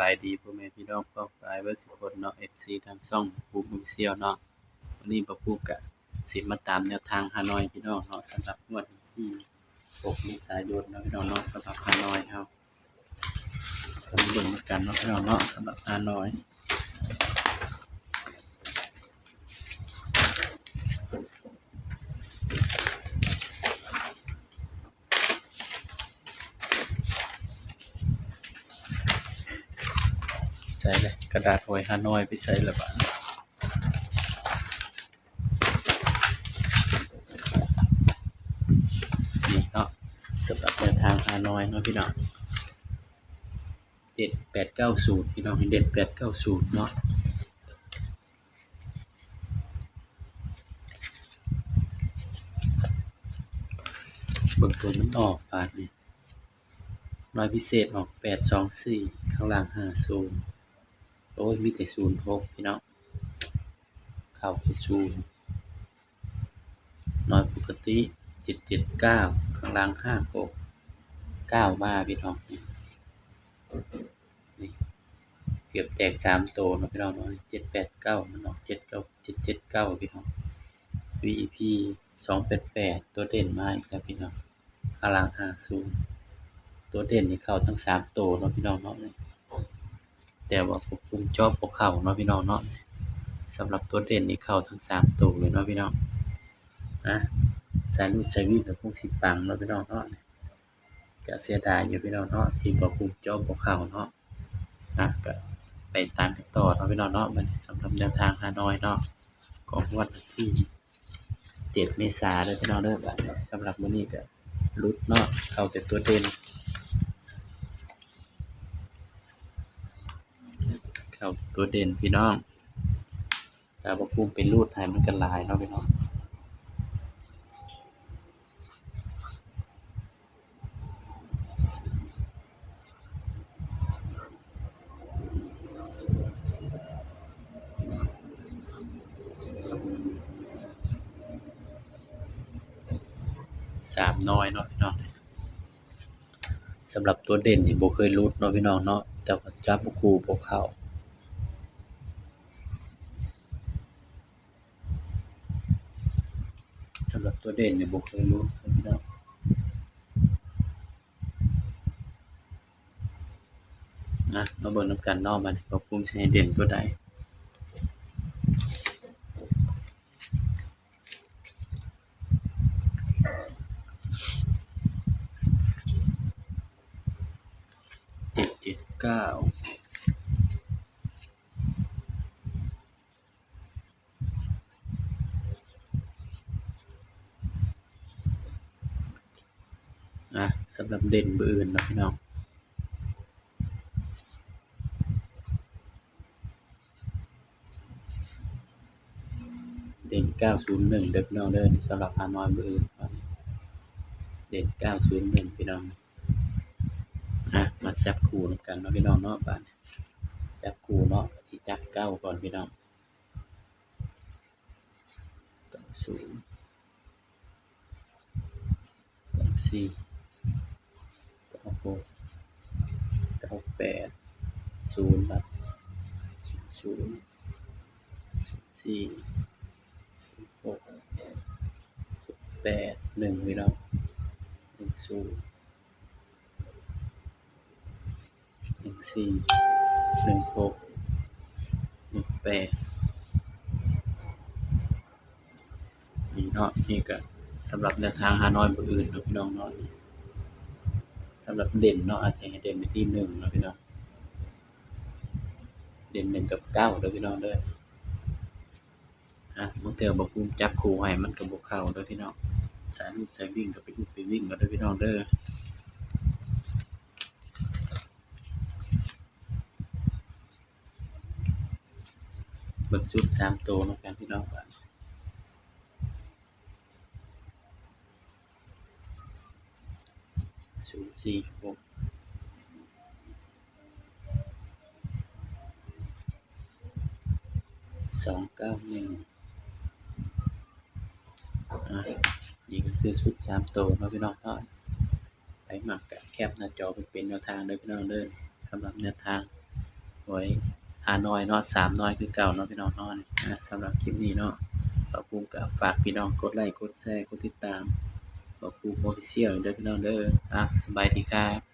ายดีพ่อแม่พี่น้องป้องปรายเบิดสุคนเนาะ FC ทางช่องปูมิเซียวเนาะวันนี้บ่ปูก็สิมาตามแนวทางฮานอยพี่น้องเนาะสำหรับงวดวันที่6เมษายนเนาะพี่น้องเนาะสำหรับฮานอยเฮาก็มาเบิ่งกันเนาะพี่น้องเนาะสำหรับฮานอยใส่เลยกระดาษหวยฮานอยไปใส่ละบาดนี่เนาะสำหรับแนวทางฮานอยเนาะพี่น้องเด็ด890พี่น้องให้เด็ด890เนาะเบิ่งตัวมันออกบาดนี้ร้อยพิเศษออก824ข้างล่าง50โอ้ยมีแต่06พี่น้องเข้าที่0น้อยปกติ779ข้างล่าง56 9มาพี่น้องนี่เกือบแตก3ตัวเนาะพี่น้องเนาะ789มันออก79 779พี่น้อง VP 288ตัวเด่นมาอีกแล้วพี่น้องข้างล่าง50ตัวเด่นนี่เข้าทั้ง3ตัวเนาะพี่น้องเนาะแต่ว่าผมปรุงจอบบ่เข้าเนาะพี่น้องเนาะสำหรับตัวเด่นนี่เข้าทั้ง3ตัวเลยเนาะพี่น้องนะสายรูดสายวิ่งก็คงสิปังเนาะพี่น้องเนาะก็เสียดายอยู่พี่น้องเนาะที่บ่ปรุงจอบบ่เข้าเนาะก็ไปตามกันต่อเนาะพี่น้องเนาะบัดนี้สำหรับแนวทางฮานอยเนาะของงวดวันที่7เมษายนเด้อพี่น้องเด้อบัดนี้สำหรับมื้อนี้ก็หลุดเนาะเข้าแต่ตัวเด่นเข้าตัวเด่นพี่น้องแต่บ่ปรุงเป็นรูดให้มันก็หลายเนาะพี่น้อง3น้อยเนาะพี่น้องสำหรับตัวเด่นนี่บ่เคยหลุดเนาะพี่น้องเนาะแต่ว่าจับคู่บ่เข้าสำหรับตัวเด่นนี่บ่เคยหลุดพี่น้องมาเบิ่งนำกันเนาะบัดนี้ว่าภูมิสิให้เด่นตัวใด779สำหรับเด่นมื้ออื่นเนาะพี่น้องเด่น901เด้อพี่น้องเด้อสำหรับฮานอยมื้ออื่นเด่น901พี่น้องมาจับคู่นำกันเนาะพี่น้องเนาะบัดนี้จับคู่เนาะสิจับ9ก่อนพี่น้อง90 94 96 98 0ครับ00 04 06 08 1พี่น้อง10 14 16 18นี่เนาะนี่ก็สำหรับแนวทางฮานอยมื้ออื่นเนาะพี่น้องเนาะสำหรับเด่นเนาะอาจจะให้เด่นไปที่1เนาะพี่น้องเด่น1กับ9เด้อพี่น้องเด้อบางเทื่อบ่ภูมิจับคู่ให้มันก็บ่เข้าเด้อพี่น้องสายรูดสายวิ่งก็ไปรูดไปวิ่งเอาเด้อพี่น้องเด้อเบิ่งชุด3ตัวเนาะกันพี่น้องบัด046 291นี่ก็คือชุด3ตัวเนาะพี่น้องเนาะไปมักก็แคปหน้าจอไปเป็นแนวทางเด้อพี่น้องเด้อสำหรับแนวทาง ไว้หาน้อยเนาะ3น้อยคือเก่าเนาะพี่น้องเนาะสำหรับคลิปนี้เนาะบ่าวภูมิก็ฝากพี่น้องกดไลก์กดแชร์กดติดตามบ่าวภูมิ Official เด้อพี่น้องเด้อสำบายดีครับ